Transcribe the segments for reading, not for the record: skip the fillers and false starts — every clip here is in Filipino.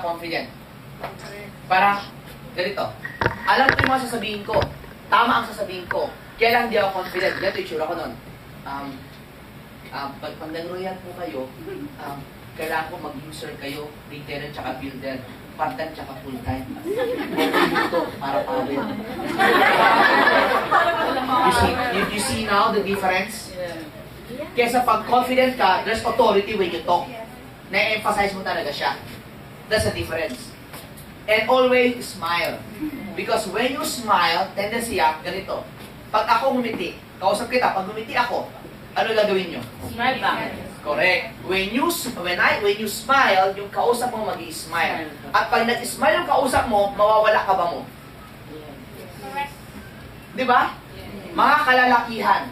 confident. Parang, ganito. Alam ko yung mga sasabihin ko. Tama ang sasabihin ko. Kaya lang hindi ako confident. Ganito yung tsura ko nun. Pag nag-royal po kayo, kailangan ko mag-user kayo, retailer tsaka builder. Part-time tsaka full-time. Ito, para pawin. You see now the difference? Kesa pag confident ka, there's authority when you talk. Na-emphasize mo talaga siya. That's the difference. And always smile. Because when you smile, tendency ganito. Pag ako ngumiti, kausap kita, pag ngumiti ako, ano gagawin nyo? Smile back. Correct. When you smile, yung kausap mo mag-i-smile. At pag nag-smile yung kausap mo, mawawala ka ba mo? Correct. Di ba? Mga kalalakihan,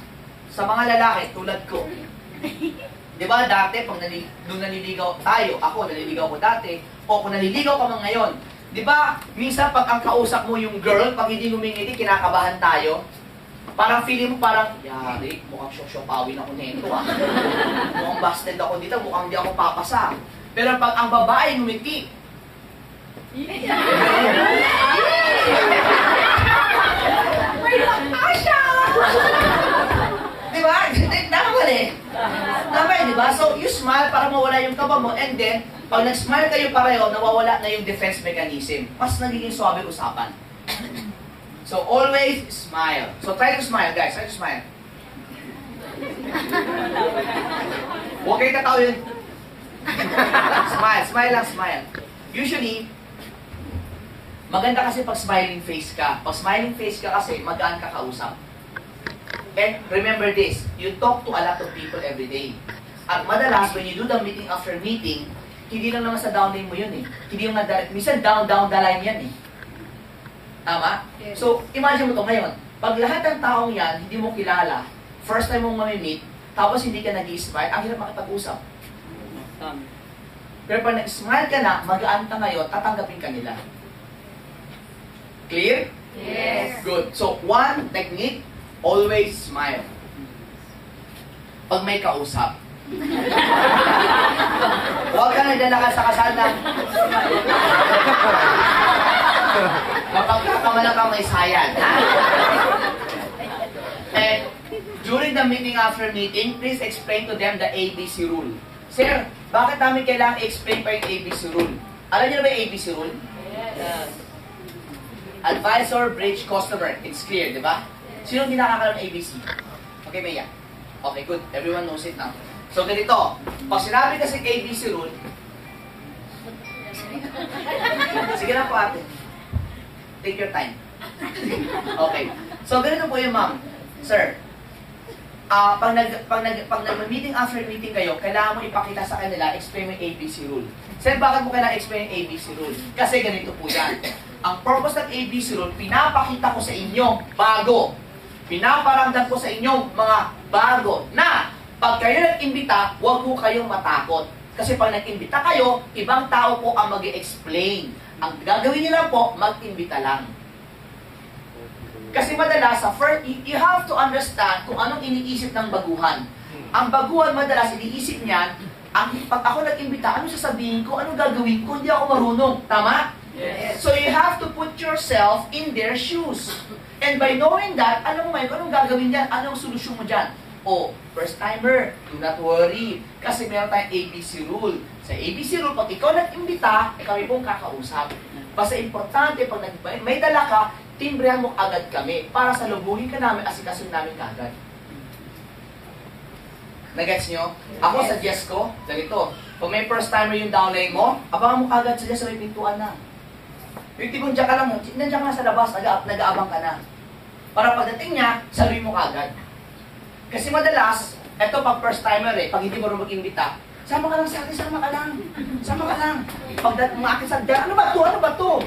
sa mga lalaki, tulad ko. Di ba, dati, nung naliligaw tayo, ako, naliligaw ko dati, o kung naliligaw ka man ngayon, di ba, minsan pag ang kausap mo yung girl, pag hindi ngumingiti, kinakabahan tayo. Parang feeling mo parang, yari, mukhang syok-syokawin ako nito mukhang busted ako dito, mukhang di ako papasa. Pero pag ang babae ngumiti, di ba? Tama di ba? So, you smile para mawala yung kaba mo, and then, pag nag-smile kayo pareho, nawawala na yung defense mechanism. Mas nagiging swabe usapan. So, always smile. So, try to smile, guys. Try to smile. Huwag kayo tatawin. Smile. Smile lang, smile. Usually, maganda kasi pag smiling face ka. Pag smiling face ka kasi, magaan ka kausap. And remember this, you talk to a lot of people every day. At madalas, when you do the meeting after meeting, hindi lang naman sa down line mo yun eh. Hindi yung na-direct. Minsan down the line yan eh. Tama? Yes. So, imagine mo to ngayon. Pag lahat ng taong yan, hindi mo kilala, first time mong mamimit, tapos hindi ka nag-i-smile, ang hirap makipag-usap. Pero pag nag-smile ka na, magaan ka ngayon, tatanggapin ka nila. Clear? Yes. Good. So, one technique, always smile. Pag may kausap. Huwag ka naglalakad sa kasada. Mapagkakamala ka may sayad. And during the meeting after meeting, please explain to them the ABC rule. Sir, bakit namin kailangan i-explain pa yung ABC rule? Alam niyo na ba yung ABC rule? Yes. Advisor, bridge, customer. It's clear, di ba? Sino hindi nakakalam ng ABC? Okay, Maya? Okay, good. Everyone knows it now. So, ganito. Pag sinabi kasi ABC rule, sige na po ate. Take your time. Okay. So, ganito po yung ma'am. Sir, pag nag-meeting after meeting kayo, kailangan mo ipakita sa kanila, explain mo yung ABC rule. Sir, bakit mo kailangan explain yung ABC rule? Kasi ganito po yan. Ang purpose ng ABC rule, pinapakita ko sa inyo bago. Pinaparamdam ko sa inyo mga bago na pag kayo nag-imbita, huwag po kayong matakot. Kasi pag nag-imbita kayo, ibang tao po ang mag-i-explain. Ang gagawin niyo lang po, mag-imbita lang. Kasi madalas, you have to understand kung anong iniisip ng baguhan. Ang baguhan madalas, iniisip niyan, pag ako nag-imbita, ano sasabihin ko, anong gagawin ko, hindi ako marunong. Tama? Yes. So you have to put yourself in their shoes. And by knowing that, alam mo ngayon, anong gagawin niyan? Anong solusyon mo dyan? First timer, do not worry. Kasi meron tayong ABC rule. Sa ABC rule, pag ikaw nag-imbita, kami pong kakausap. Basta importante, pag may dala ka, timbrehan mo agad kami para sa lubuhin ka namin, asikasun namin kagad. Nagets nyo? Ako, suggest ko, ganito. Kung may first timer yung downline mo, abangan mo agad sila sa may pintuan na. Yung tipong dyan ka lang, nandiyan ka na sa labas, nag-aabang ka na. Para pagdating niya, sabihin mo kagad. Kasi madalas, eto pag first timer pag hindi mo rin mag-imbita, sama ka lang sa akin, sama ka lang. Sama ka lang. Pagdating mo akin sa dyan, ano ba to? Ano ba to?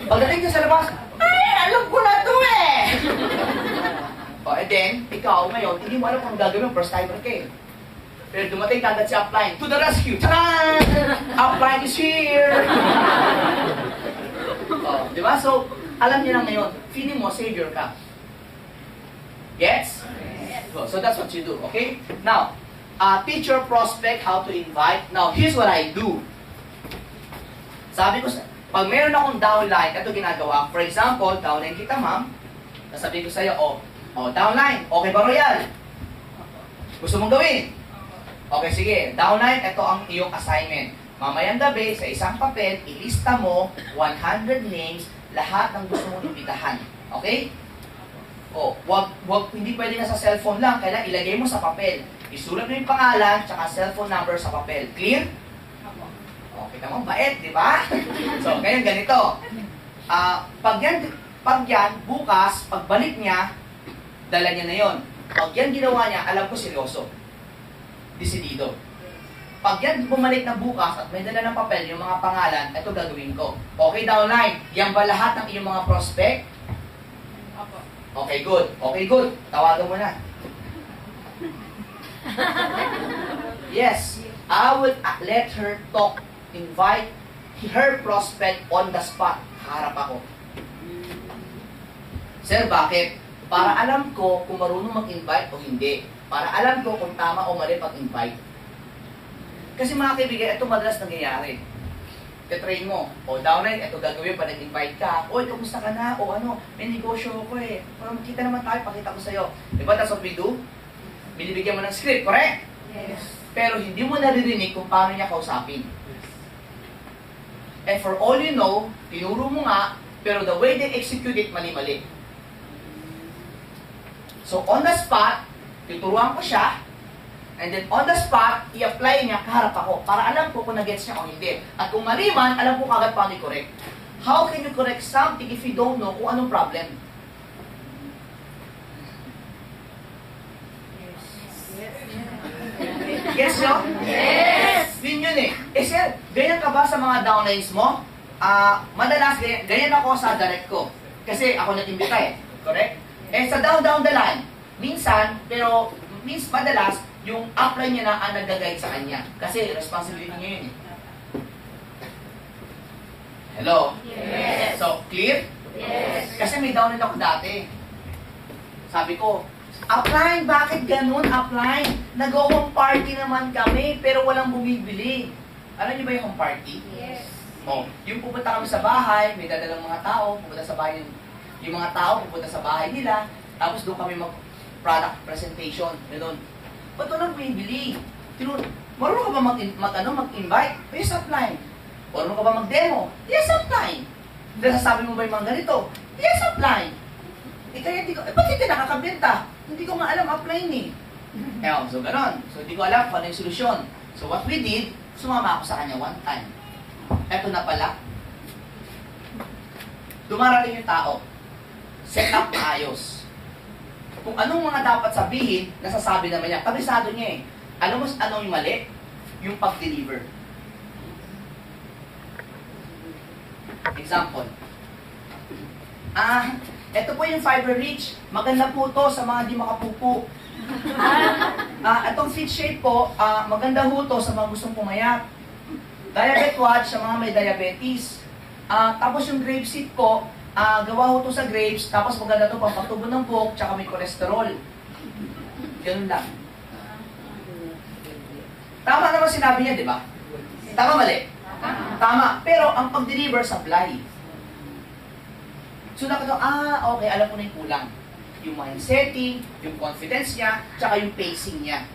Pagdating niya sa labas, ay, alam ko na to and then, ikaw ngayon, hindi mo alam kung gagawin first timer ka Pero dumating kagad si upline, to the rescue! Taran! Upline is here! Di ba? So, alam niyo na ngayon, feeling mo, savior ka. Yes? So that's what you do, okay? Now, teach your prospect how to invite. Now, here's what I do. Sabi ko, pag meron akong downline, ito ginagawa. For example, downline kita, ma'am. Sasabihin ko sa'yo, downline, okay ba, Royal? Gusto mong gawin? Okay, sige. Downline, ito ang iyong assignment. Mamayang gabi, sa isang papel, ilista mo 100 names, lahat ng gusto mong imbitahan. Okay? Hindi pwede na sa cellphone lang. Kailangan ilagay mo sa papel. Isulat mo yung pangalan, tsaka cellphone number sa papel. Clear? Okay, tama, bait, di ba? So, ngayon ganito. Pag yan, bukas, pagbalik niya, dala niya na yon. Pag yan ginawa niya, alam ko seryoso. Desidido. Pag yan bumalik na bukas at may dala ng papel, yung mga pangalan, ito gagawin ko. Okay, downline. Yan ba lahat ng iyong mga prospect? Okay, good. Okay, good. Tawagan mo na. Yes, I would let her talk, invite her prospect on the spot. Harap ako. Sir, bakit? Para alam ko kung marunong mag-invite o hindi. Para alam ko kung tama o mali pag-invite. Kasi mga kaibigan, ito madalas nangyayari. Train mo. Downline, ito gagawin pa nag-invite ka. Kamusta ka na? May negosyo ko eh. Kita naman tayo, pakita ko sa'yo. Diba, that's what we do? Binibigyan mo ng script, correct? Yes. Pero hindi mo naririnig kung paano niya kausapin. And for all you know, tinuro mo nga, pero the way they execute it, mali-mali. So on the spot, tuturuan ko siya, and then on the spot, i-apply niya kaharap ako para alam ko kung nag-gets niya o hindi. At kung mali man, alam ko kagad paano i-correct. How can you correct something if you don't know kung anong problem? Yes, no? Yes! Yun eh. Sir, ganyan ka ba sa mga downlines mo? Madalas, ganyan ako sa direct ko. Kasi ako nag-imbita eh. Correct? Sa down the line, minsan, pero madalas, yung upline niya na ang nag-guide sa kanya. Kasi responsibility niya yun eh. Hello? Yes! So, clear? Yes! Kasi may downline ako dati. Sabi ko, upline, bakit ganun upline? Nag-home party naman kami, pero walang bumibili. Alam niyo ba yung home party? Yes! Yung pupunta kami sa bahay, may dadalang mga tao, pupunta sa bahay, yung mga tao pupunta sa bahay nila, tapos doon kami mag-product presentation, gano'n. Ba't walang bumibili? Marunong ka ba mag-invite? Yes, upline. Marunong ka ba mag-demo? Yes, upline. Nasasabi mo ba yung mga ganito? Yes, upline. Kaya hindi ko, ba't hindi nakakabenta? Hindi ko nga alam, upline eh. So gano'n. So hindi ko alam kung ano yung solusyon. So what we did, sumama ako sa kanya one time. Eto na pala. Dumarating yung tao. Set up na ayos. Kung anong mga dapat sabihin, nasasabi naman niya. Kabisado niya eh. Alam mo anong yung mali? Yung pag-deliver. Example. Ito po yung fiber rich. Maganda po to sa mga di makapupo. Itong fit shape po, maganda ho to sa mga gustong pumayat. Diabetes watch sa mga may diabetes. Tapos yung grape seed po, gawa ho to sa grapes, tapos maganda to pampatubo ng buhok, tsaka may cholesterol. Ganun lang. Tama naman sinabi niya, di ba? Tama mali? Tama. Pero ang pag-deliver, supply. So nakita, okay, alam ko na yung kulang. Yung mind setting, yung confidence niya, tsaka yung pacing niya.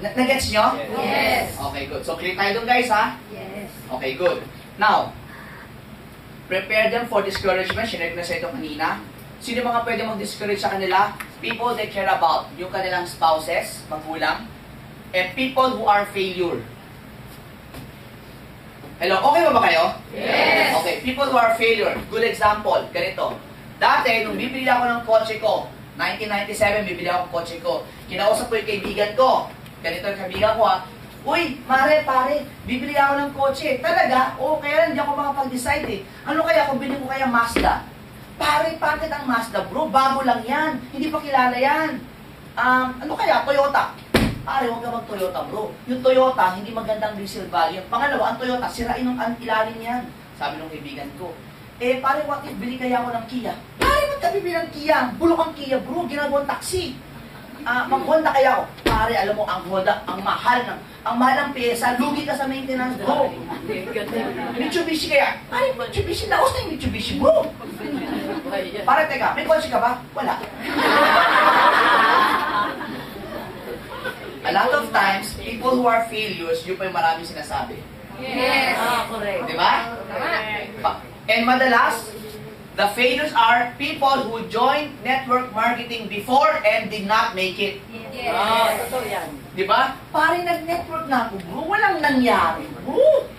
Nag-gets nyo? Yes! Okay, good. So clear tayo dun guys, ha? Yes! Okay, good. Now, prepare them for discouragement. Sinare ko na sa ito kanina. Sino mga pwede mag-discourage sa kanila? People they care about. Yung kanilang spouses, magulang. And people who are failure. Hello, okay ba kayo? Yes! Okay, people who are failure. Good example, ganito. Dati, nung bibili ako ng kotse ko, 1997, bibili ako ng kotse ko. Kinausap ko yung kaibigan ko. Ganito yung kaibigan ko Uy, pare, bibili ako ng kotse. Talaga? Oo, kaya lang hindi ako makapag-decide eh. Ano kaya kung bilhin ko kaya Mazda? Pare, bakit ang Mazda bro? Bago lang yan. Hindi pa kilala yan. Ano kaya? Toyota. Pare, huwag ka mag-Toyota bro. Yung Toyota, hindi magandang resale value. Pangalawa, ang Toyota, sirain ang ilalim yan. Sabi ng kaibigan ko. Pare, what if bili kaya ako ng Kia? Pare, ba't ka bibili ng Kia? Bulok ang Kia bro, ginagawang taxi. mag-Honda kaya ako. Pare, alam mo, ang Honda, ang mahal ng pyesa, lugi ka sa maintenance, bro. Mitsubishi kaya. Ay, Mitsubishi, laos na yung Mitsubishi, bro. Pare, teka, may kotse ka ba? Wala. A lot of times, people who are failures, yun pa yung maraming sinasabi. Yes. Correct. Di ba? And madalas, the failures are people who joined network marketing before and did not make it. Yes. Totoo yan. Di ba? Pare, nag-network na ako, bro. Walang nangyari, bro.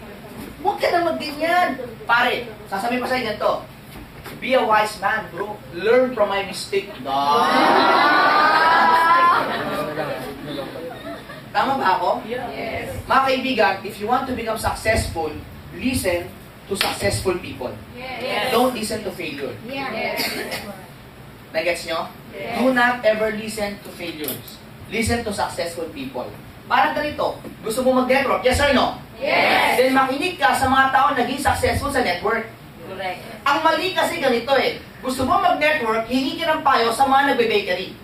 Huwag ka na magganyan. Pare, sasabihin pa sa'yo ganito. Be a wise man, bro. Learn from my mistake. Tama ba ako? Yes. Mga kaibigan, if you want to become successful, listen to successful people. Yes. Don't listen to failure. Yes. Nagets nyo? Yes. Do not ever listen to failures. Listen to successful people. Parang ganito, gusto mo mag-network, yes or no? Yes. Then makinig ka sa mga tao naging successful sa network. Correct. Ang mali kasi ganito eh, gusto mo mag-network, hingi ka ng payo sa mga nagbe-bakery.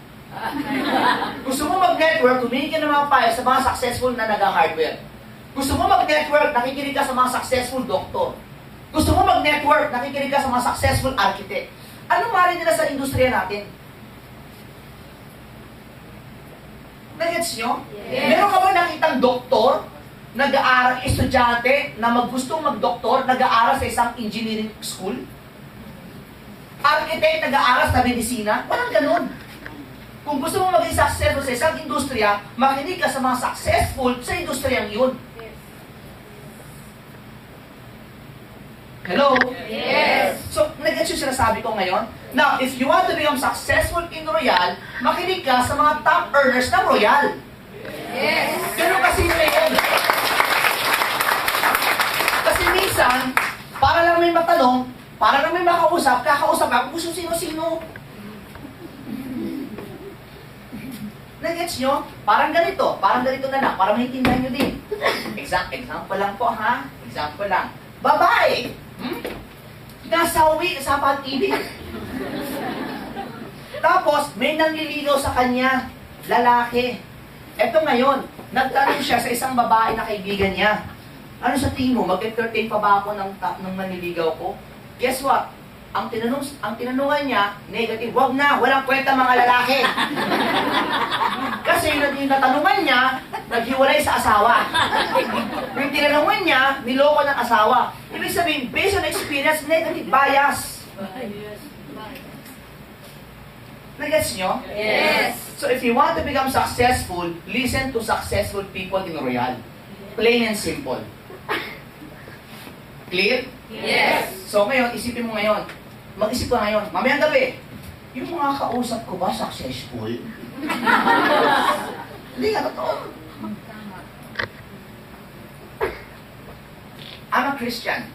Gusto mo mag-network, humingi ka ng mga payo sa mga successful na nag-hardware. Gusto mo mag-network, nakikinig ka sa mga successful doktor. Gusto mo mag-network, nakikinig ka sa mga successful architect. Anong mali nila sa industriya natin? Nagets nyo? Yes. Meron ka ba nakitang doktor, nag-aaral, estudyante, na gustong mag-doktor, nag-aaral sa isang engineering school? Architect, nag-aaral sa medisina? Walang ganun. Kung gusto mo maging successful sa isang industriya, makinig ka sa mga successful sa industriyang yun. Hello? Yes. So, nag-gets yung sinasabi ko ngayon? Now, if you want to become successful in Royal, makinig ka sa mga top earners ng Royal. Yes. Ganun kasi yun. Kasi minsan, para lang may matanong, para lang may makausap, kakausap ka kung gusto sino-sino. Nag-gets nyo? Parang ganito na lang, para maintindihan nyo din. Example lang po ha, example lang. Babae, nasawi sa pag-ibig. Tapos, may nanliligaw sa kanya, lalaki. Eto ngayon, nagtanong siya sa isang babae na kaibigan niya. Ano sa tingin mo, mag-entertain pa ba ako ng manliligaw ko? Guess what? Ang tinanungan niya, negative, wag na, walang kwenta mga lalaki. Kasi yung natanungan niya, naghiwalay sa asawa. Yung tinanungan niya, niloko ng asawa. Ibig sabihin, based on experience, negative bias. Nagets nyo? Yes. So if you want to become successful, listen to successful people in Royal. Plain and simple. Clear? Yes. So ngayon, isipin mo ngayon. Mag-isip ka ngayon. Mamayang gabi. Yung mga kausap ko ba successful? Hindi nga, totoo. I'm a Christian.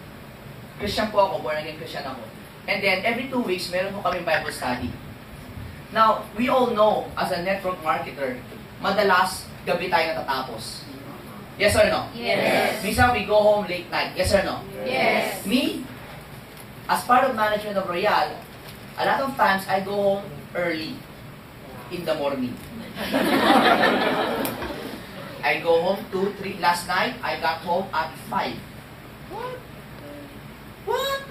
Christian po ako, born again Christian ako. And then, every 2 weeks, meron po kami Bible study. Now, we all know, as a network marketer, madalas, gabi tayo natatapos. Yes or no? Yes. Minsan, we go home late night. Yes or no? Yes. Me, as part of management of Royal, a lot of times, I go home early in the morning. I go home 2, 3. Last night, I got home at 5. What?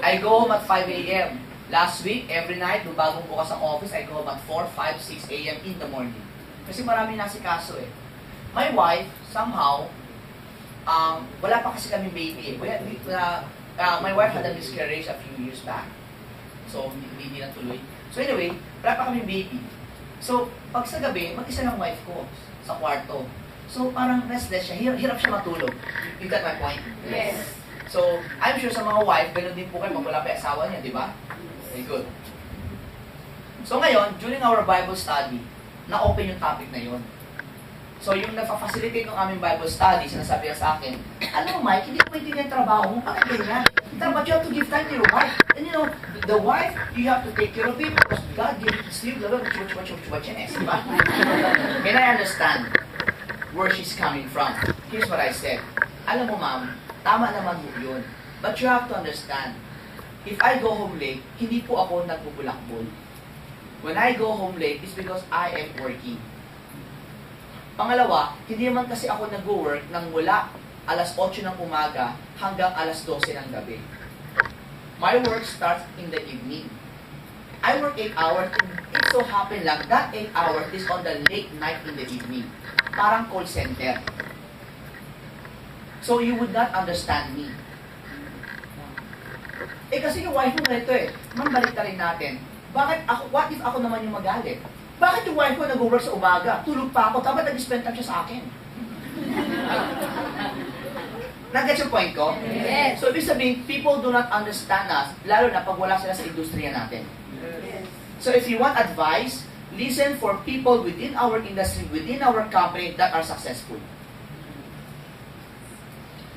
I go home at 5 a.m. Last week, every night, nung bagong bukas ang office, I go home at 4, 5, 6 a.m. in the morning. Kasi marami nasikaso eh. My wife, somehow, wala pa kasi kami baby eh. My wife had a miscarriage a few years back. So, hindi natuloy. So anyway, wala pa kami baby. So, pag sa gabi, mag-isa lang wife ko sa kwarto. So, parang restless siya. Hirap siya matulog. You got my point? Yes. So, I'm sure sa mga wife, ganun din po kayo pag wala pa yung asawa niya, di ba? Very good. So ngayon, during our Bible study, na-open yung topic na yun. So yung nagpa-facilitate ng aming Bible study, sinasabi niya sa akin, alam mo Mike, hindi ko maintindihan yung trabaho mo, bakit ganyan? But you have to give time to your wife. And you know, the wife, you have to take care of it because God gave you to sleep, lalo, chuwa yan eh, di ba? And I understand where she's coming from. Here's what I said. Alam mo ma'am, tama naman mo yun. But you have to understand, if I go home late, hindi po ako nagbubulakbol. When I go home late, it's because I am working. Pangalawa, hindi naman kasi ako nag-work nang mula alas 8 ng umaga hanggang alas 12 ng gabi. My work starts in the evening. I work 8 hours. It so happen lang that 8 hours is on the late night in the evening. Parang call center. So you would not understand me. Eh kasi yung wife mo nito eh. Ma'am, balik rin natin. Bakit ako, what if ako naman yung magalit? Bakit yung wife ko nag-work sa umaga? Tulog pa ako, dapat nag-spend time siya sa akin. Nag-get yung point ko? Yes. So, ibig sabihin, people do not understand us, lalo na pag wala sila sa industriya natin. So, if you want advice, listen for people within our industry, within our company that are successful.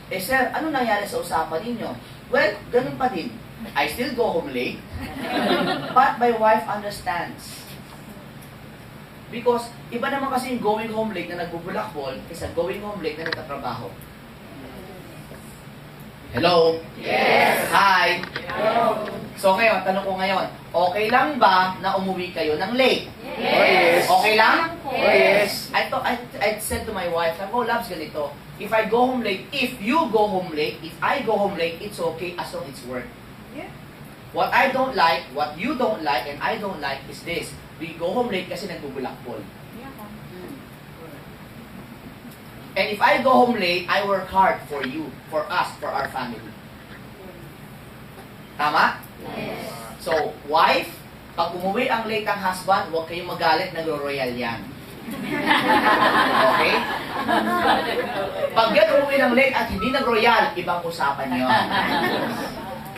Eh, sir, ano nangyari sa usapan ninyo? Well, ganun pa din. I still go home late, but my wife understands. Because, iba naman kasi yung going home late na nagbubulakbol kaysa going home late na nagtatrabaho. Hello? Yes. Hi? Hello. So ngayon, tanong ko ngayon, okay lang ba na umuwi kayo ng late? Yes. Okay lang? Yes. I said to my wife, sabi ko, loves, ganito, if I go home late, if you go home late, if I go home late, it's okay as long as it's work. Yeah. What I don't like, what you don't like, and I don't like is this. We go home late kasi nagbubulakbol. And if I go home late, I work hard for you, for us, for our family. Tama? Yes. So, wife, pag umuwi ang late ang husband, huwag kayong magalit, nagro-royal yan. Okay? Pag yan umuwi ng late at hindi nag-royal, ibang usapan yun.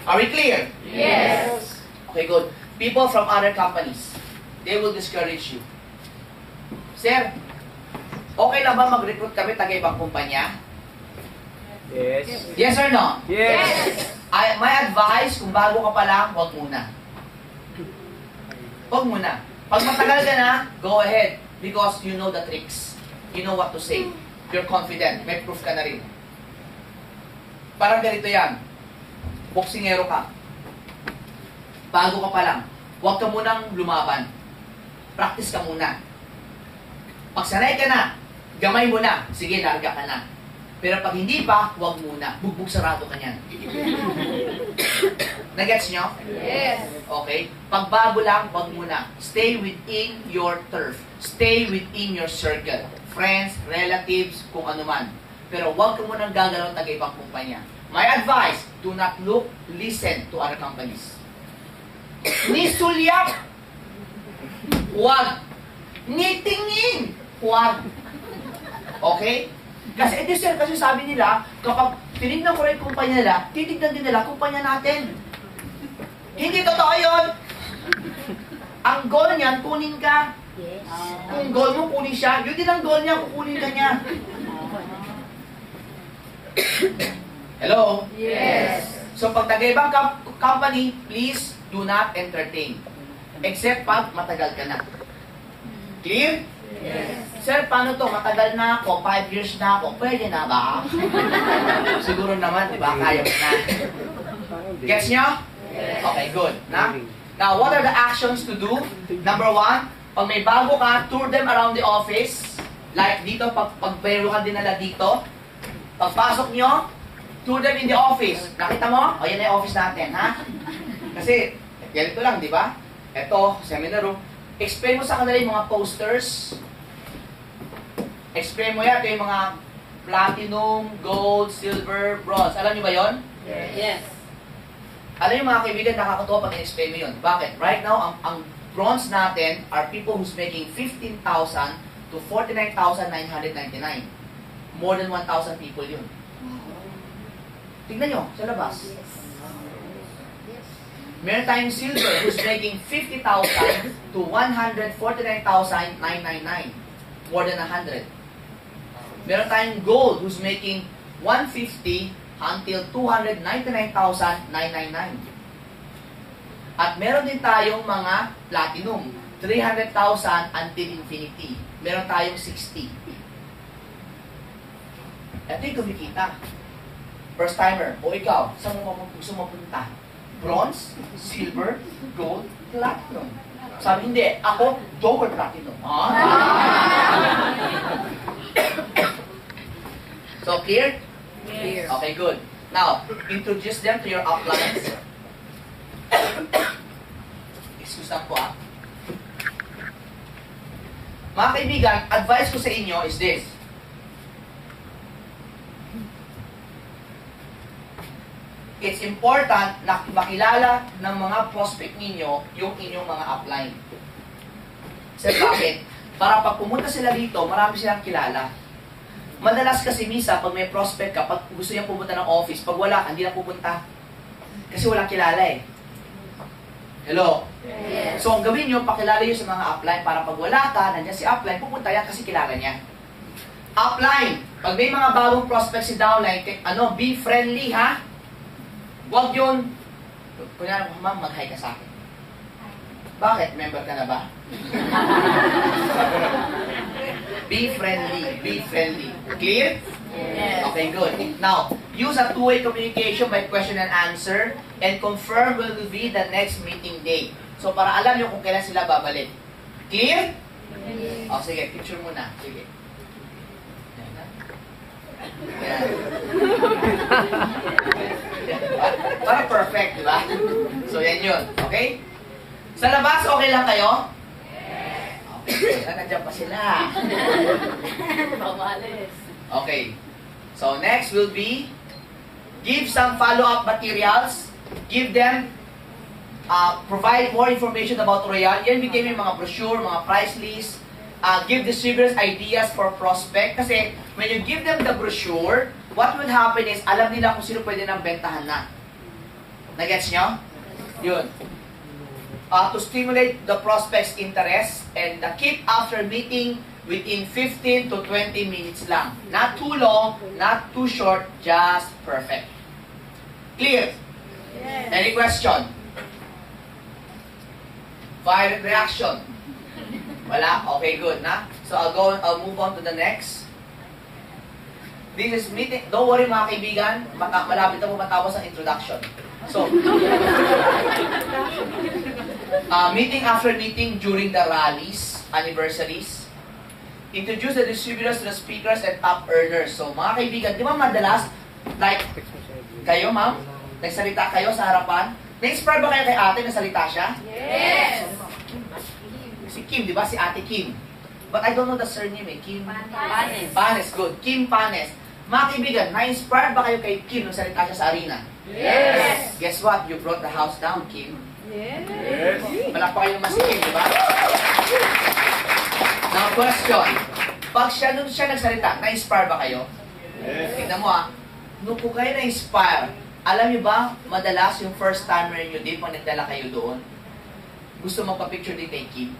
Are we clear? Yes. Okay, good. People from other companies, they will discourage you. Sir, okay lang ba mag-recruit kami taga-ibang kumpanya? Yes. Yes or no? Yes. My advice, kung bago ka pa lang, huwag muna. Huwag muna. Pag matagal ka na, go ahead. Because you know the tricks. You know what to say. You're confident. May proof ka na rin. Parang ganito yan. Boksingero ka. Bago ka pa lang. Huwag ka munang lumaban. Practice ka muna. Pag sanay ka na, gamay mo na. Sige, larga ka na. Pero pag hindi pa, huwag muna. Bugbog sarado ka niyan. Nagets nyo? Yes. Okay? Pag bago lang, huwag muna. Stay within your turf. Stay within your circle. Friends, relatives, kung ano man. Pero huwag ka munang gagalaw taga-ibang kumpanya. My advice, do not look, listen to other companies. Ni sulyap, huwag. Ni tingin, huwag. Okay? Kasi ito sir, kasi sabi nila, kapag tinignan ko rin yung kumpanya nila, titignan din nila kumpanya natin. Hindi totoo yun. Ang goal niyan, kunin ka. Yes. Kung goal mo, kunin siya. Yun din ang goal niya, kukunin ka niya. Hello? Yes. So pag taga-ibang company, please do not entertain. Except pag matagal ka na. Clear? Yes. Sir, paano to? Matagal na ako, 5 years na ako. Pwede na ba? Siguro naman, di ba? Kaya mo na. Gets nyo? Yes. Okay, good. Now, what are the actions to do? Number 1, pag may bago ka, tour them around the office. Like dito, pag mayroon ka dinala dito, pagpasok nyo, tour them in the office. Nakita mo? O, yan na yung office natin, ha? Kasi, ganito lang, di ba? Ito, seminar room. Explain mo sa kanila yung mga posters. Explain mo yan. Ito yung mga platinum, gold, silver, bronze. Alam niyo ba yon? Yes. Alam niyo mga kaibigan, nakakatuwa pag in-explain mo yun. Bakit? Right now, ang bronze natin are people who's making 15,000 to 49,999. More than 1,000 people yun. Tignan nyo, sa labas. Meron tayong silver who's making 50,000 to 149,999. More than 100. Meron tayong gold who's making 150 until 299,999. At meron din tayong mga platinum, 300,000 until infinity. Meron tayong 60. Ito yung kumikita. First timer, o ikaw, saan mo gusto mapunta? bronze, silver, gold, platinum. Sabi, hindi, ako, double platinum. So, clear? Clear. Okay, good. Now, introduce them to your uplines. Excuse lang po Mga kaibigan, advice ko sa inyo is this. It's important na makilala ng mga prospect ninyo yung inyong mga upline. Kasi bakit? Para pag pumunta sila dito, marami silang kilala. Madalas kasi misa, pag may prospect ka, pag gusto niya pumunta ng office, pag wala, hindi na pupunta. Kasi walang kilala eh. Hello? Yes. So, ang gawin nyo, pakilala nyo sa mga upline para pag wala ka, nandiyan si upline, pupunta yan kasi kilala niya. Upline, pag may mga bagong prospect si downline, be friendly ha? Huwag yun. Kunyari, ma'am, mag-hi ka sa akin. Bakit? Member ka na ba? Be friendly. Be friendly. Clear? Yes. Okay, good. Now, use a two-way communication by question and answer and confirm when will be the next meeting date. So, para alam nyo kung kailan sila babalik. Clear? O, sige, picture muna. Sige. Yan. Para perfect, di ba? So, yan yun. Okay? Sa labas, okay lang kayo? Okay. Nandiyan pa sila. Pamalis. Okay. So, next will be give some follow-up materials. Give them, provide more information about Royal. Yan bigay mo yung mga brochure, mga price list. Give distributors ideas for prospect. Kasi, when you give them the brochure, what will happen is, alam nila kung sino pwede nang bentahan na. Nagets nyo? Yun. To stimulate the prospect's interest and keep after meeting within 15 to 20 minutes lang. Not too long, not too short, just perfect. Clear? Yes. Any question? Fire reaction? Wala? Okay, good na? So I'll move on to the next. This is meeting. Don't worry mga kaibigan, malapit na po matapos ang introduction. So, meeting after meeting during the rallies, anniversaries, introduce the distributors to the speakers and top earners. So, mga kaibigan, di ba madalas, like, kayo ma'am, nagsalita kayo sa harapan, na-inspire ba kayo kay ate na salita siya? Yes. Si Kim, di ba? Si ate Kim. But I don't know the surname eh. Kim Panes. Panes, good. Kim Panes. Mga kaibigan, na-inspire ba kayo kay Kim nung salita siya sa arena? Yes. Guess what? You brought the house down, Kim. Yes. Wala pa kayong masikin, di ba? Now, question. Pag nung siya nagsalita, na-inspire ba kayo? Yes. Tignan mo nung po kayo na-inspire, alam niyo ba, madalas yung first timer nyo din, pag nagdala kayo doon, gusto magpa-picture din kay Kim?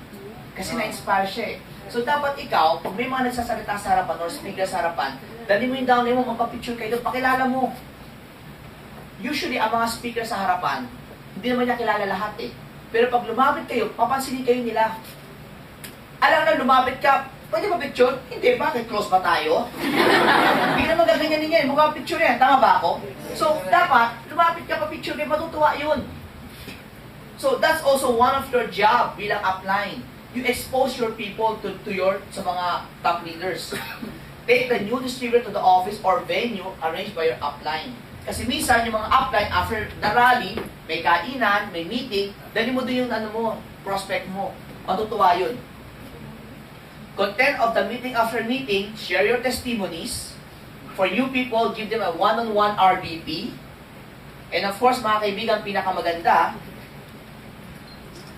Kasi na-inspire siya eh. So, dapat ikaw, pag may mga nagsasalita sa harapan or speaker sa harapan, dali mo yung downline mo, magpa-picture kayo doon, pakilala mo. Usually, ang mga speaker sa harapan, hindi naman niya kilala lahat eh. Pero pag lumapit kayo, papansinin kayo nila. Alam na, lumapit ka, pwede ba picture? Hindi, bakit? Close ba tayo? Hindi naman gaganyanin niya, mukha picture yan, tama ba ako? So, dapat, lumapit ka pa picture kayo, matutuwa yun. So, that's also one of your job bilang upline. You expose your people sa mga top leaders. Take the new distributor to the office or venue arranged by your upline. Kasi minsan yung mga upline after the rally, may kainan, may meeting, dali mo doon yung prospect mo. Matutuwa yun. Content of the meeting after meeting, share your testimonies. For you people, give them a one-on-one RBP. And of course, mga kaibigan, pinakamaganda,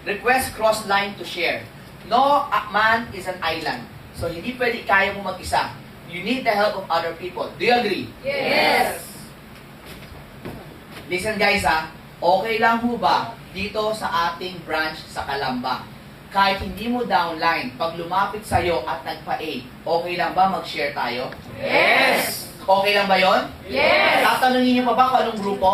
request cross-line to share. No man is an island. So, hindi pwede kaya mo mag-isa. You need the help of other people. Do you agree? Yes. Listen guys okay lang ho ba dito sa ating branch sa Calamba? Kahit hindi mo downline, pag lumapit sa'yo at nagpa-A, okay lang ba mag-share tayo? Yes. Okay lang ba yon? Yes. Tatanungin niyo pa ba kung anong grupo?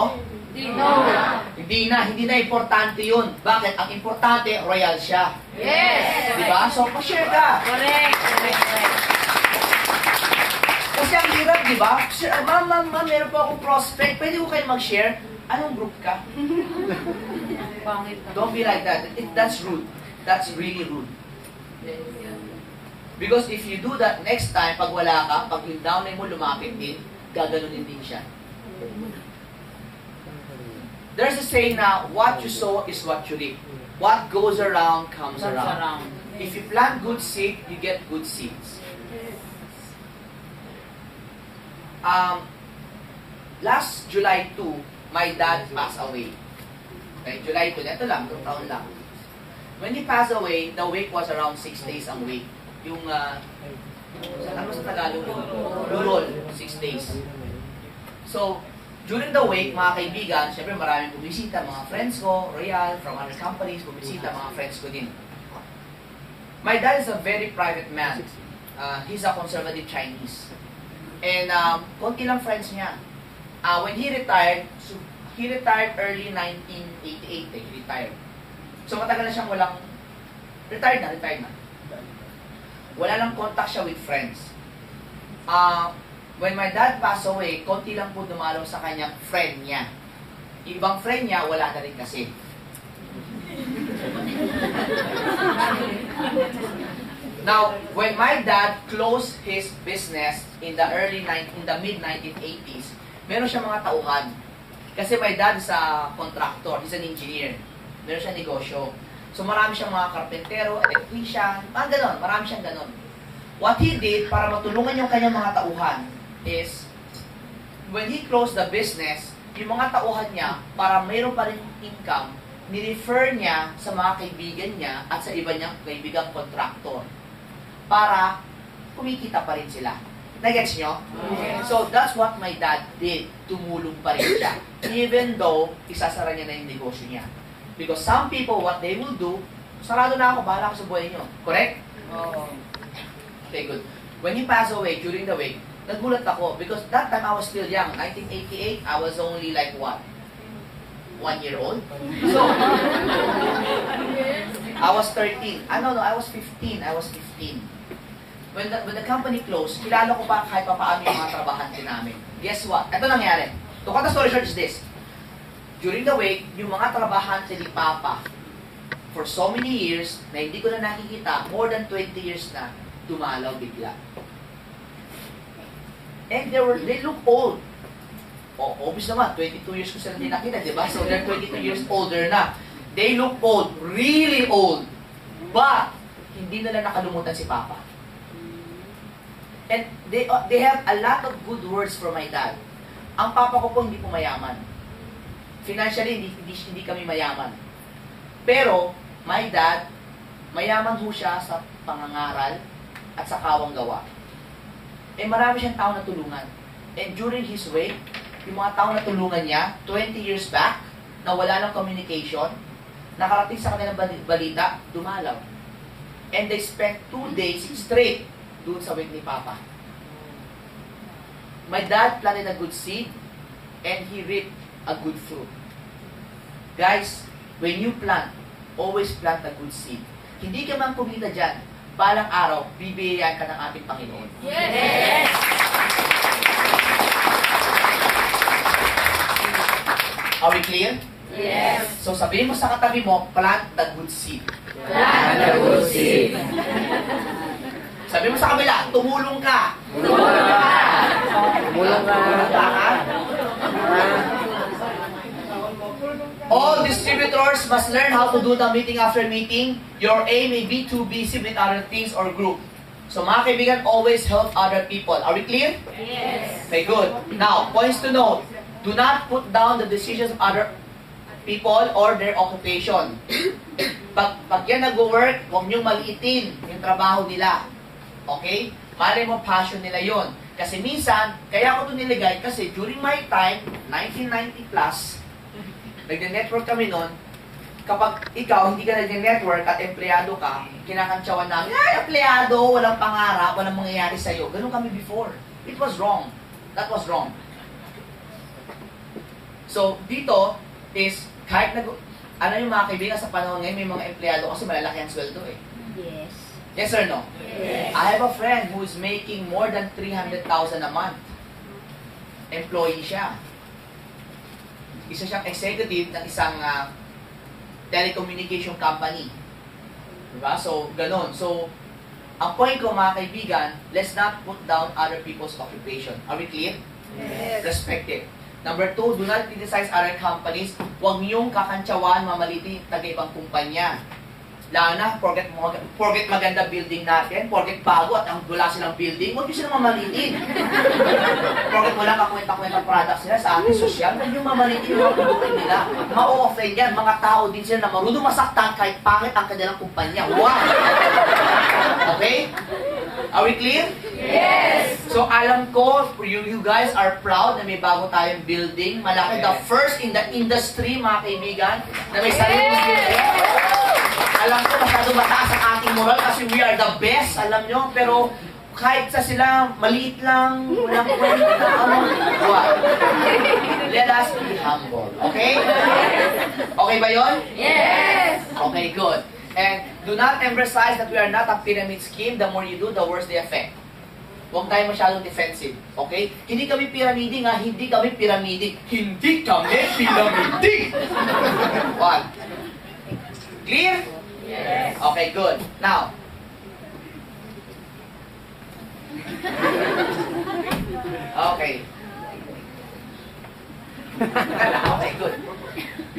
No. Hindi na importante yun. Bakit? Ang importante, royal siya. Yes. Di ba? So, pa-share ka. Correct. Correct. Kasi ang hirap, di ba? Ma'am, meron po akong prospect. Pwede ko kayo mag-share? Anong group ka? Pangit na. Don't be like that. That's rude. That's really rude. Because if you do that next time, pag wala ka, pag yung downline mo lumapit din, gaganunin din siya. There's a saying na, what you sow is what you reap. What goes around comes around. If you plant good seed, you get good seeds. Last July 2, my dad passed away. Okay, July 2, ito lang, 2 taon lang. When he passed away, the wake was around 6 days ang wake. Yung, ano sa Tagalog? Burol, 6 days. So, during the wake, mga kaibigan, syempre maraming bumisita, mga friends ko, Royal, from other companies, bumisita, mga friends ko din. My dad is a very private man. He's a conservative Chinese. And konti lang friends niya. When he retired, so he retired early 1988, he retired. So matagal na siyang walang, retired na. Wala lang contact siya with friends. When my dad passed away, konti lang po dumalaw sa kanyang friend niya. Ibang friend niya, wala na rin kasi. Now, when my dad closed his business in the mid-1980s, meron siya mga tauhan. Kasi my dad is a contractor, he's an engineer. Meron siya negosyo. So marami siyang mga karpentero, electrician, ganon, marami siyang ganon. What he did para matulungan yung kanyang mga tauhan is, when he closed the business, yung mga tauhan niya, para mayroon pa rin income, ni-refer niya sa mga kaibigan niya at sa iba niyang kaibigang contractor para kumikita pa rin sila. Nagets nyo? Yes. So, that's what my dad did. Tumulong pa rin siya. Even though, isasara niya na yung negosyo niya. Because some people, what they will do, sarado na ako, bahala ako sa buhay niyo. Correct? Oo. Okay, good. When he passed away, during the wake, nagulat ako because that time I was still young. 1988, I was only like what? 1 year old? So, I was 13. No, I was 15. I was 15. When the company closed, kilala ko pa kahit pa paano yung mga trabahante namin. Guess what? Ito nangyari. To cut the story short is this. During the wake, yung mga trabahante ni Papa, for so many years, na hindi ko na nakikita, more than 20 years na, dumalaw bigla. And they look old. Oh, obvious naman, 22 years ko sila hindi nakita, di ba? So they're 22 years older na. They look old, really old. But, hindi nila nakalimutan si Papa. And they have a lot of good words for my dad. Ang papa ko po hindi po mayaman. Financially, hindi kami mayaman. Pero, my dad, mayaman ho siya sa pangangaral at sa kawang gawa. Eh, marami siyang tao na tulungan. And during his wake, yung mga tao na tulungan niya, 20 years back, na wala ng communication, nakarating sa kanilang balita, dumalaw. And they spent 2 days straight doon sa wake ni Papa. My dad planted a good seed, and he reaped a good fruit. Guys, when you plant, always plant a good seed. Hindi ka man kumita dyan, balang araw, bibigyan ka ng ating Panginoon. Yes! Are we clear? Yes! So sabihin mo sa katabi mo, plant the good seed. Plant the good seed. Sabihin mo sa kabila, tumulong ka. Tumulong ka. Tumulong ka. Tumulong ka. All distributors must learn how to do the meeting after meeting. Your aim may be too busy with other things or group. So mga kaibigan, always help other people. Are we clear? Yes. Okay, good. Now, points to note. Do not put down the decisions of other people or their occupation. Pag yan nag-work, huwag niyong maliitin yung trabaho nila. Okay? Malay mo, passion nila yon. Kasi minsan, kaya ako ito niligay kasi during my time, 1990 plus, nag-network kami noon, kapag ikaw hindi ka nag-network at empleyado ka, kinakantsawan namin, ay, empleyado, walang pangarap, walang mangyayari sa'yo. Ganun kami before. It was wrong. That was wrong. So, dito is, kahit ano yung mga kaibigan sa panahon ngayon, may mga empleyado kasi malalaki ang sweldo eh. Yes. Yes or no? Yes. I have a friend who is making more than 300,000 a month. Employee siya. Isa siyang executive ng isang telecommunication company. Diba? So, ganun. So, ang point ko mga kaibigan, let's not put down other people's occupation. Are we clear? Yes. Respect it. Number 2, do not criticize other companies. Huwag niyong kakantsawan, mamaliti, taga-ibang kumpanya. Lalo na, porket maganda building natin, porket bago at ang wala silang building, huwag niyo silang mamalitin. Porket wala kakwenta-kwenta products nila sa ating social, huwag niyo mamalitin yung mga produkto nila. Ma-offend yan, mga tao din sila na marunong masaktan kahit pangit ang kanilang kumpanya. Wow! Okay? Are we clear? Yes. So alam ko, you guys are proud na may bago tayong building. Malaki, the first in the industry, mga kaibigan, na may sariling building. Alam ko, masyado mataas ang ating moral kasi we are the best, alam nyo. Pero kahit sa sila, maliit lang, walang kwenta, what? Let us be humble. Okay? Okay ba yon? Yes. Okay, good. And do not emphasize that we are not a pyramid scheme. The more you do, the worse the effect. Huwag tayo masyadong defensive. Okay? Hindi kami pyramiding ha. Hindi kami pyramiding. Hindi kami pyramiding. What? Clear? Yes. Okay, good. Now, okay. Okay, good.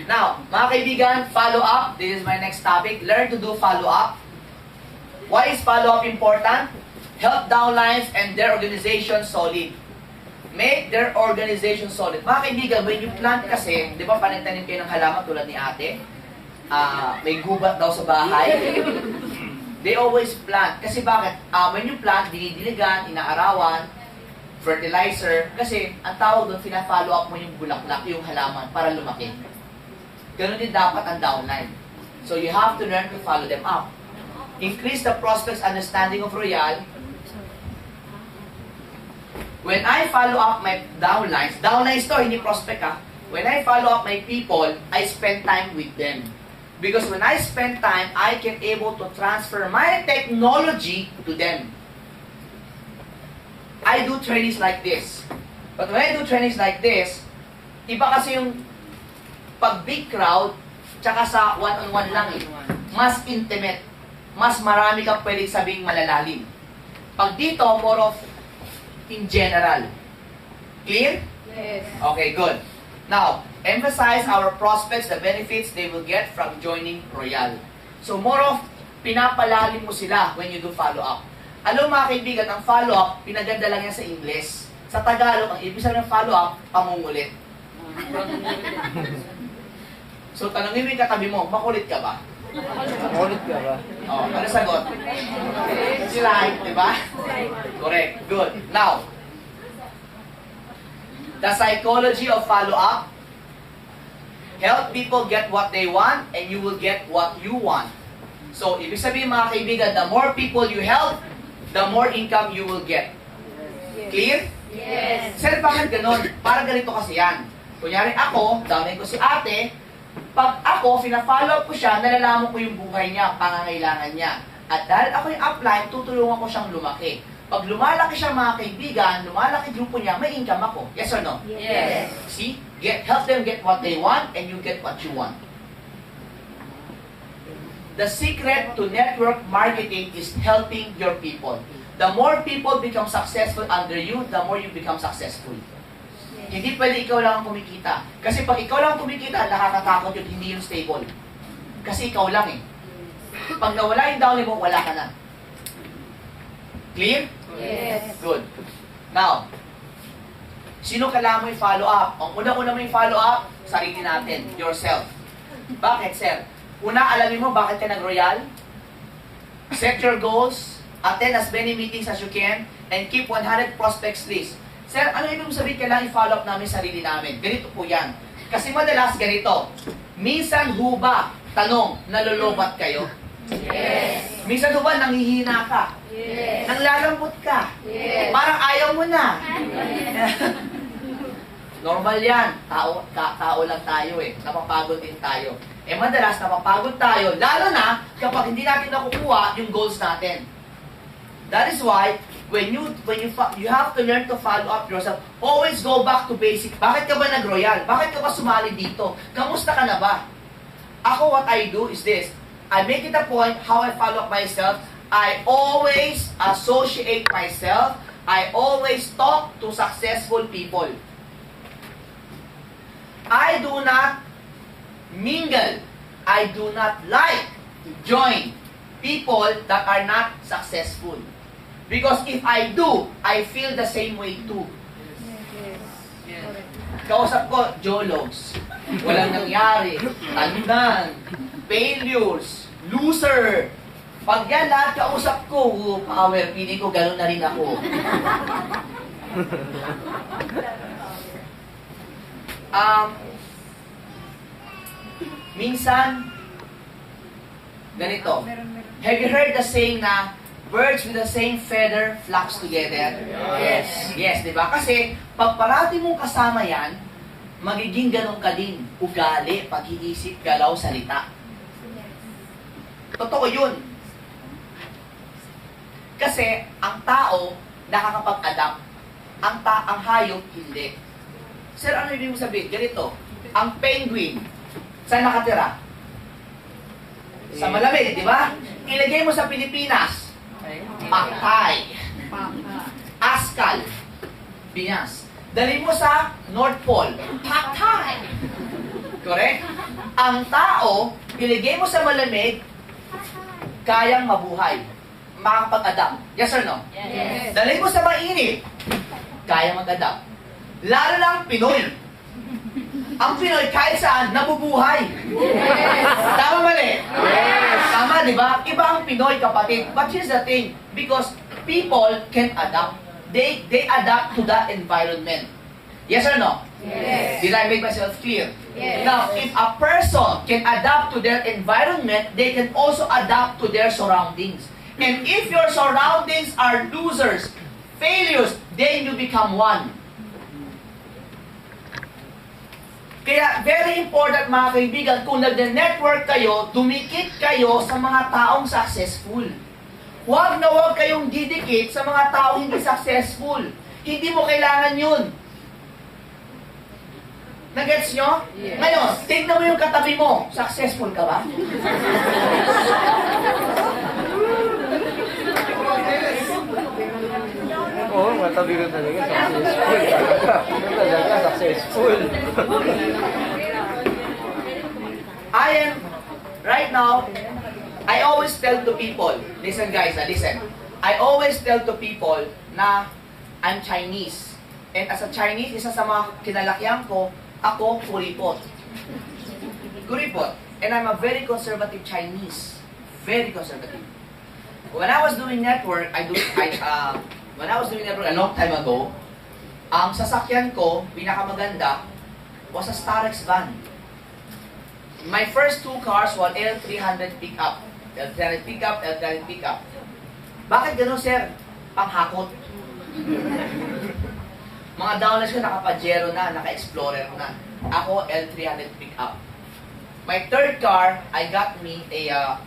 Now, mga kaibigan, follow up. This is my next topic. Learn to do follow up. Why is follow up important? Help downlines and their organization solid. Make their organization solid. Mga kaibigan, when you plant kasi, di ba panitanim kayo ng halaman tulad ni ate? May gubat daw sa bahay. They always plant. Kasi bakit? When you plant, dinidiligan, inaarawan, fertilizer. Kasi ang tawag doon, fina-follow up mo yung bulaklak, yung halaman para lumaki. Ganun din dapat ang downline. So you have to learn to follow them up. Increase the prospect's understanding of Royal. When I follow up my downlines to, hindi prospect ha. When I follow up my people, I spend time with them. Because when I spend time, I can able to transfer my technology to them. I do trainings like this. But when I do trainings like this, iba kasi yung pag big crowd, tsaka sa one-on-one lang eh. Mas intimate. Mas marami kang pwedeng sabing malalalim. Pag dito, more of in general. Clear? Yes. Okay, good. Now, emphasize our prospects, the benefits they will get from joining Royal. So, more of, pinapalalim mo sila when you do follow-up. Alam mga kaibigan, ang follow-up, pinaganda lang yan sa English. Sa Tagalog, ang ibig sabihin ng follow-up, pangungulit. So, tanongin mo yung katabi mo, makulit ka ba? Ulit ka ba? Oh, ano sagot? Right, di ba? Correct, good. Now, the psychology of follow-up. Help people get what they want and you will get what you want. So, ibig sabihin mga kaibigan, the more people you help, the more income you will get. Clear? Yes. Sir, bakit ganun? Parang ganito kasi yan. Kunyari ako, damay ko si ate, pag ako, fina-follow up ko siya, nalalaman ko yung buhay niya, pangangailangan niya. At dahil ako yung upline, tutulungan ko siyang lumaki. Pag lumalaki siya mga kaibigan, lumalaki grupo niya, may income ako. Yes or no? Yes. See? Help them get what they want and you get what you want. The secret to network marketing is helping your people. The more people become successful under you, the more you become successful. Hindi pwede ikaw lang ang kumikita. Kasi pag ikaw lang ang kumikita, nakakatakot yun, hindi yung stable. Kasi ikaw lang eh. Pag nawala yung downline mo, wala ka na. Clear? Yes. Good. Now, sino kailangan mo yung follow up? Ang una-una mo yung follow up, sarili natin, yourself. Bakit, sir? Una, alamin mo bakit ka nag-royal. Set your goals, attend as many meetings as you can, and keep 100 prospects list. Sir, ano ibig sabihin kailangan i-follow up namin sarili namin? Ganito po yan. Kasi madalas ganito. Minsan ho ba, tanong, nalulubat kayo? Yes. Minsan ho ba, nanghihina ka? Yes. Nanglalambot ka? Yes. Parang ayaw mo na. Normal yan. Tao lang tayo eh. Napapagod din tayo. Eh madalas napapagod tayo, lalo na kapag hindi natin nakukuha yung goals natin. That is why, you have to learn to follow up yourself. Always go back to basic. Bakit ka ba nag-royal? Bakit ka ba sumali dito? Kamusta ka na ba? Ako, what I do is this. I make it a point how I follow up myself. I always associate myself. I always talk to successful people. I do not mingle. I do not like to join people that are not successful. Because if I do, I feel the same way too. Kausap ko, Jologs. Walang nangyari. Tandan. Failures. Loser. Pag yan lahat kausap ko, power, pili ko, gano'n na rin ako. Minsan, ganito. Have you heard the saying na, birds with the same feather flocks together? Yes. Yes, di ba? Kasi, pag parati mong kasama yan, magiging ganun ka din. Ugali, pag-iisip, galaw, salita. Totoo yun. Kasi, ang tao, nakakapag-adapt. Ang hayop, hindi. Sir, ano ibig mo sabihin? Ganito, ang penguin, saan nakatira? Sa malamig, di ba? Ilagay mo sa Pilipinas, Paktay, Askal, Pinas. Dali mo sa North Pole, Paktay. Correct? Ang tao, ilagay mo sa malamig, kayang mabuhay. Makakapag-adapt. Yes or no? Yes. Dali mo sa mainit, kayang mag-adapt. Lalo lang Pinoy. Ang Pinoy, kahit saan, nabubuhay. Tama mali? Tama, di ba? Iba ang Pinoy, kapatid. But here's the thing. Because people can adapt. They adapt to that environment. Yes or no? Yes. Did I make myself clear? Yes. Now, if a person can adapt to their environment, they can also adapt to their surroundings. And if your surroundings are losers, failures, then you become one. Kaya very important mga kaibigan, kung nag-network kayo, dumikit kayo sa mga taong successful. Huwag na huwag kayong didikit sa mga taong hindi successful. Hindi mo kailangan yun. Nagets nyo? Yes. Ngayon, tignan mo yung katabi mo. Successful ka ba? Oo, matabi ko talaga. Successful. Talaga, successful. Right now, I always tell to people, listen guys, listen. I always tell to people na I'm Chinese. And as a Chinese, isa sa mga kinalakihan ko, ako kuripot. Kuripot. And I'm a very conservative Chinese. Very conservative. When I was doing network, when I was doing network a long time ago, ang sasakyan ko, pinakamaganda, was a Starex van. My first two cars were L300 pickup. L300 pickup, L300 pickup. Bakit ganun, sir? Panghakot. Mga downlines ko, naka-Pajero na, naka-Explorer na. Ako, L300 pickup. My third car, I got me a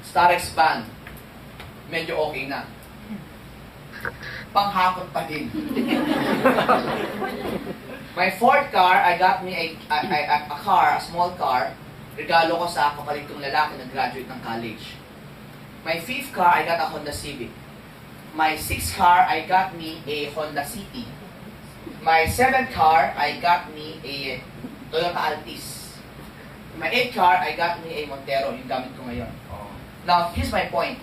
Starex van. Medyo okay na. Panghakot pa din. My fourth car, I got me a car, a small car. Regalo ko sa kapalit kong lalaki na graduate ng college. My fifth car, I got a Honda Civic. My sixth car, I got me a Honda City. My seventh car, I got me a Toyota Altis. My eighth car, I got me a Montero, yung gamit ko ngayon. Now, here's my point.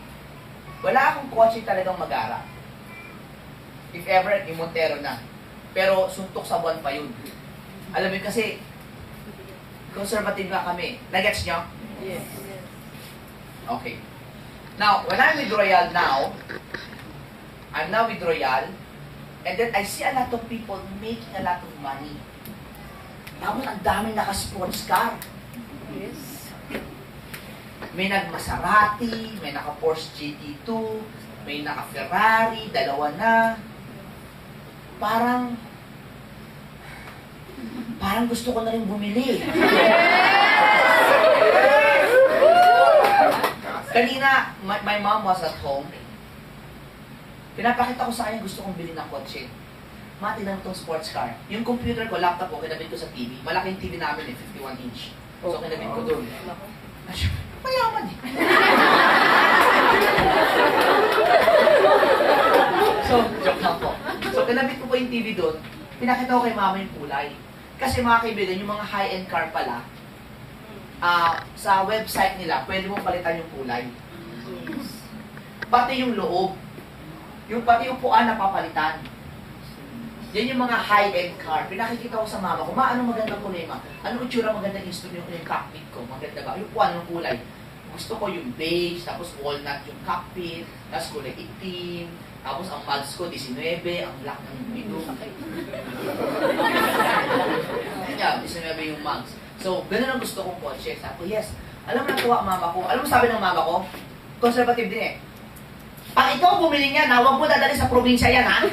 Wala akong kotse talagang mag-ara. If ever, yung Montero na. Pero suntok sa buwan pa yun. Alam mo yun kasi, conservative nga kami. Nagets nyo? Yes. Okay. Now, when I'm with Royal now, I'm now with Royal, and then I see a lot of people making a lot of money. Tapos ang daming naka-sports car. Yes. May nag-Maserati, may naka-Porsche GT2, may naka-Ferrari, dalawa na. Parang gusto ko na rin bumili. Kanina, my mom was at home. Pinapakita ko sa kanya, gusto kong bilhin ng kotse. Mati lang itong sports car. Yung computer ko, laptop ko, kinabit ko sa TV. Malaking TV namin 51 inch. So, kinabit ko doon. Mayaman eh. So, joke lang po. So, kinabit ko po yung TV doon. Pinakita ko kay mama yung kulay. Kasi mga kaibigan, yung mga high-end car pala, sa website nila, pwede mong palitan yung kulay. Pati yung loob. Pati yung puan na papalitan. Yan yung mga high-end car. Pinakikita ko sa mama ko, anong magandang kulay, ma? Anong itsura magandang instrument yung cockpit ko? Maganda ba? Yung puan ng kulay. Gusto ko yung beige, tapos walnut yung cockpit, tapos kulay itim, tapos ang mugs ko 19, ang black ng bidong. Yeah, 19 yung mugs. So, ganun ang gusto kong kotse. Sabi ko, yes. Alam mo natuwa mama ko. Alam mo sabi ng mama ko? Conservative din eh. Pag ikaw bumili niya na, huwag mo dadali sa probinsya yan, ha?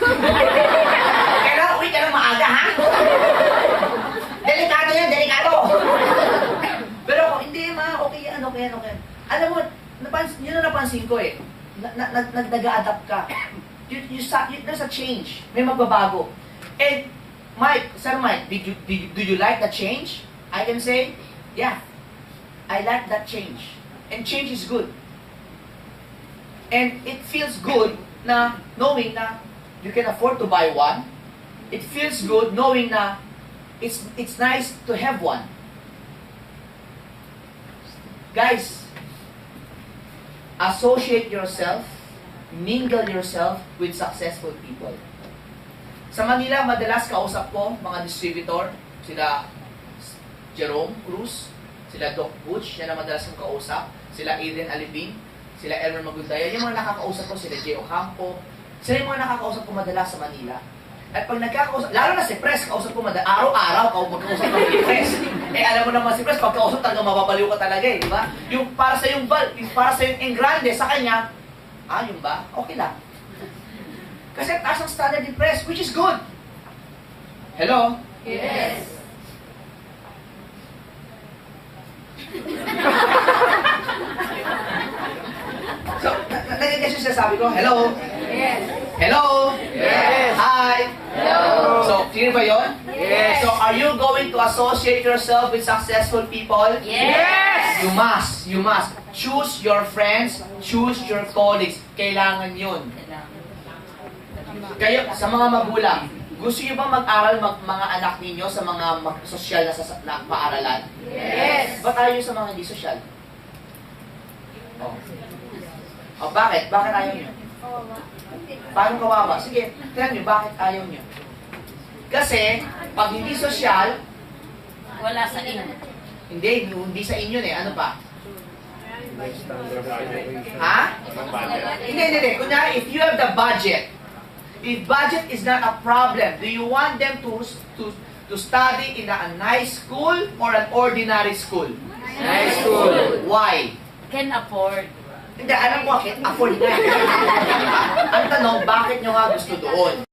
Kailangan uwi ka ng maaga, ha? Delikado yan, delikado. Pero ako, hindi ma, okay yan, okay yan, okay yan. Alam mo, yun ang napansin ko eh. Nag-adapt ka. There's a change. May magbabago. And, Mike, Sir Mike, do you like the change? I can say, yeah, I like that change. And change is good. And it feels good na knowing na you can afford to buy one. It feels good knowing na it's nice to have one. Guys, associate yourself, mingle yourself with successful people. Sa Manila, madalas kausap ko mga distributor, sila Jerome Cruz, sila Doc Butch, yan ang madalas kong kausap, sila Aiden Alibing, sila Elmer Magundaya, yung mga nakakausap ko, sila J. Ocampo, sila yung mga nakakausap ko madalas sa Manila. At pag nagkakausap, lalo na si Pres, kausap ko madalas, araw-araw magkausap ko si Pres. Eh alam mo naman si Pres, pagkausap talaga mababaliw ka talaga eh, di ba? Yung para sa yung para sa yung engrande sa kanya, yung ba? Okay lang. Kasi taas ang standard ni Pres, which is good. Hello? Yes. So, nagiging siya sabi ko, hello? Yes. Hello? Yes. Hi? Hello. So, clear ba yun? Yes. So, are you going to associate yourself with successful people? Yes. You must. You must. Choose your friends. Choose your colleagues. Kailangan yun. Kayo, sa mga magulang, gusto niyo ba mag-aral mga anak ninyo sa mga sosyal na paaralan? Yes. Ba't ayaw sa mga hindi sosyal? Oh, bakit? Bakit ayaw niyo? Paano kawawa? Sige, tell niyo, bakit ayaw niyo? Kasi, pag hindi sosyal, Wala sa inyo. hindi sa inyo eh. Ano pa? Ha? Hindi. Kunyari, if you have the budget, if budget is not a problem, do you want them to study in a nice school or an ordinary school? Nice school. Why? Can afford. Hindi, alam ko, afford na. Ang tanong, bakit nyo nga gusto doon?